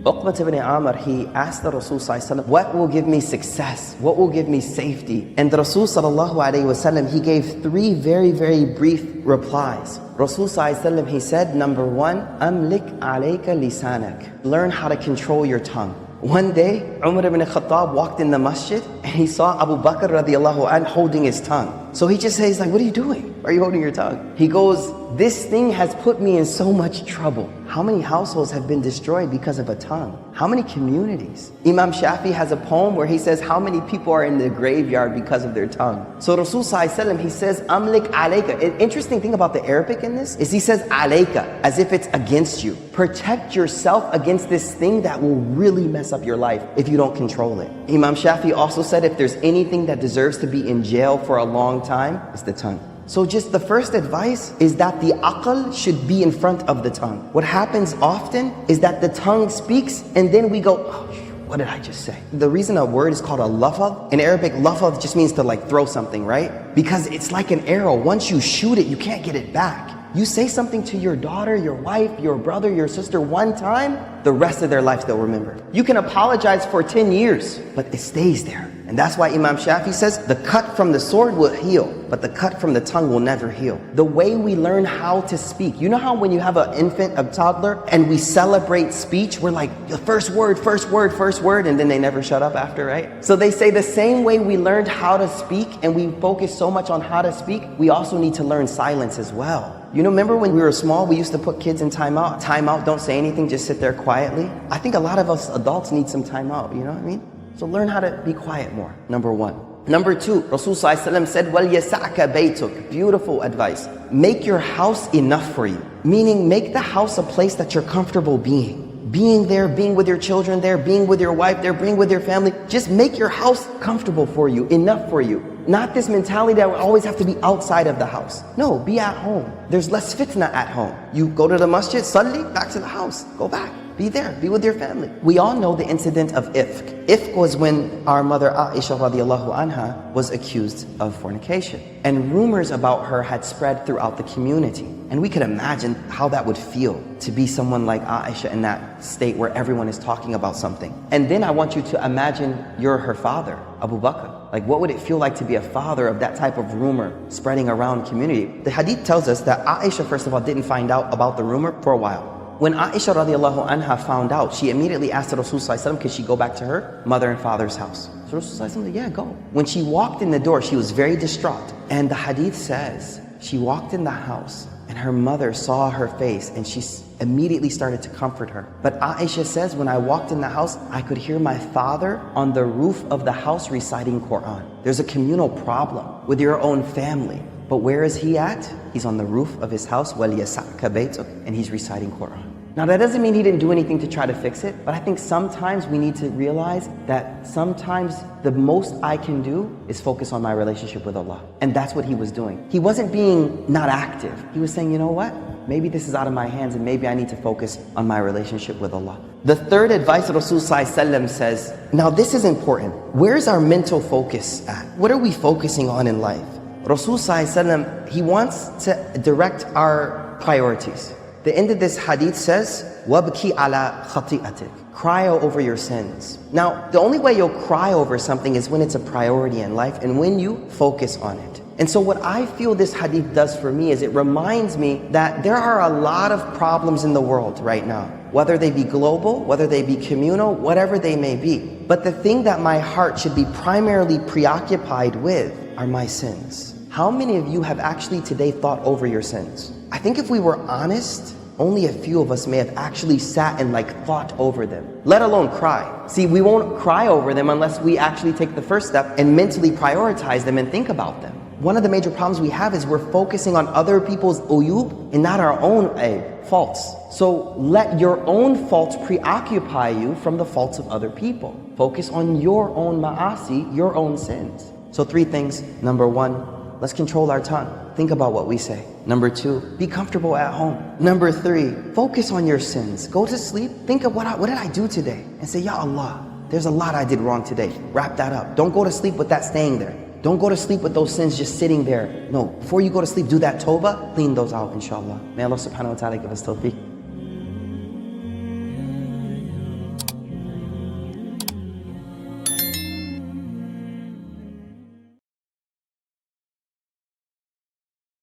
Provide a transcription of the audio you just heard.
Uqbat ibn Amr, he asked the Rasul sallallahu alaihi wasallam, what will give me success? What will give me safety? And the Rasul sallallahu alaihi wasallam, he gave three very, very brief replies. Rasul sallallahu alaihi wasallam, he said, number one, amlik alayka lisanak. Learn how to control your tongue. One day, Umar ibn Khattab walked in the masjid and he saw Abu Bakr radiallahu anh holding his tongue. So he just says, like, what are you doing? Why are you holding your tongue? He goes, this thing has put me in so much trouble. How many households have been destroyed because of a tongue? How many communities? Imam Shafi has a poem where he says how many people are in the graveyard because of their tongue. So Rasul sallallahu alaihi wasallam, he says, amlik alayka. An interesting thing about the Arabic in this is he says alayka, as if it's against you. Protect yourself against this thing that will really mess up your life if you don't control it. Imam Shafi also said if there's anything that deserves to be in jail for a long time, it's the tongue. So just the first advice is that the aql should be in front of the tongue. What happens often is that the tongue speaks and then we go, oh, what did I just say? The reason a word is called a lafaz, in Arabic, lafaz just means to like throw something, right? Because it's like an arrow. Once you shoot it, you can't get it back. You say something to your daughter, your wife, your brother, your sister one time, the rest of their lives they'll remember. You can apologize for 10 years, but it stays there. And that's why Imam Shafi says, the cut from the sword will heal, but the cut from the tongue will never heal. The way we learn how to speak. You know how when you have an infant, a toddler, and we celebrate speech, we're like, the first word, and then they never shut up after, right? So they say the same way we learned how to speak and we focus so much on how to speak, we also need to learn silence as well. You know, remember when we were small, we used to put kids in timeout? Timeout, don't say anything, just sit there quietly. I think a lot of us adults need some timeout, you know what I mean? So learn how to be quiet more, number one. Number two, Rasul sallallahu alaihi wasallam said, وَلْيَسَعْكَ بَيْتُكَ. Beautiful advice. Make your house enough for you. Meaning, make the house a place that you're comfortable being. Being there, being with your children there, being with your wife there, being with your family. Just make your house comfortable for you, enough for you. Not this mentality that we always have to be outside of the house. No, be at home. There's less fitna at home. You go to the masjid, salli, back to the house. Go back. Be there, be with your family. We all know the incident of ifk. Ifk was when our mother Aisha radiallahu anha was accused of fornication. And rumors about her had spread throughout the community. And we could imagine how that would feel to be someone like Aisha in that state where everyone is talking about something. And then I want you to imagine you're her father, Abu Bakr. Like, what would it feel like to be a father of that type of rumor spreading around community? The hadith tells us that Aisha, first of all, didn't find out about the rumor for a while. When Aisha radiallahu anha found out, she immediately asked the Rasul sallallahu alaihi wasallam, could she go back to her mother and father's house? So Rasul sallallahu alaihi wasallam said, yeah, go. When she walked in the door, she was very distraught. And the hadith says, she walked in the house and her mother saw her face and she immediately started to comfort her. But Aisha says, when I walked in the house, I could hear my father on the roof of the house reciting Quran. There's a communal problem with your own family. But where is he at? He's on the roof of his house, وَلْيَسَعْكَ بَيْتُكَ, and he's reciting Quran. Now that doesn't mean he didn't do anything to try to fix it, but I think sometimes we need to realize that sometimes the most I can do is focus on my relationship with Allah. And that's what he was doing. He wasn't being not active. He was saying, you know what? Maybe this is out of my hands and maybe I need to focus on my relationship with Allah. The third advice Rasul sallallahu alaihi wasallam says, now this is important. Where's our mental focus at? What are we focusing on in life? Rasul sallallahu alaihi wasallam, he wants to direct our priorities. The end of this hadith says, وَابْكِ عَلَى خَطِئَتِكَ. Cry over your sins. Now, the only way you'll cry over something is when it's a priority in life and when you focus on it. And so what I feel this hadith does for me is it reminds me that there are a lot of problems in the world right now, whether they be global, whether they be communal, whatever they may be. But the thing that my heart should be primarily preoccupied with are my sins. How many of you have actually today thought over your sins? I think if we were honest, only a few of us may have actually sat and thought over them, let alone cry. See, we won't cry over them unless we actually take the first step and mentally prioritize them and think about them. One of the major problems we have is we're focusing on other people's uyub and not our own faults. So let your own faults preoccupy you from the faults of other people. Focus on your own ma'asi, your own sins. So 3 things. Number 1, let's control our tongue. Think about what we say. Number 2, be comfortable at home. Number 3, focus on your sins. Go to sleep. Think of what did I do today? And say, Ya Allah, there's a lot I did wrong today. Wrap that up. Don't go to sleep with that staying there. Don't go to sleep with those sins just sitting there. No, before you go to sleep, do that tawbah. Clean those out, inshallah. May Allah subhanahu wa ta'ala give us tawfiq.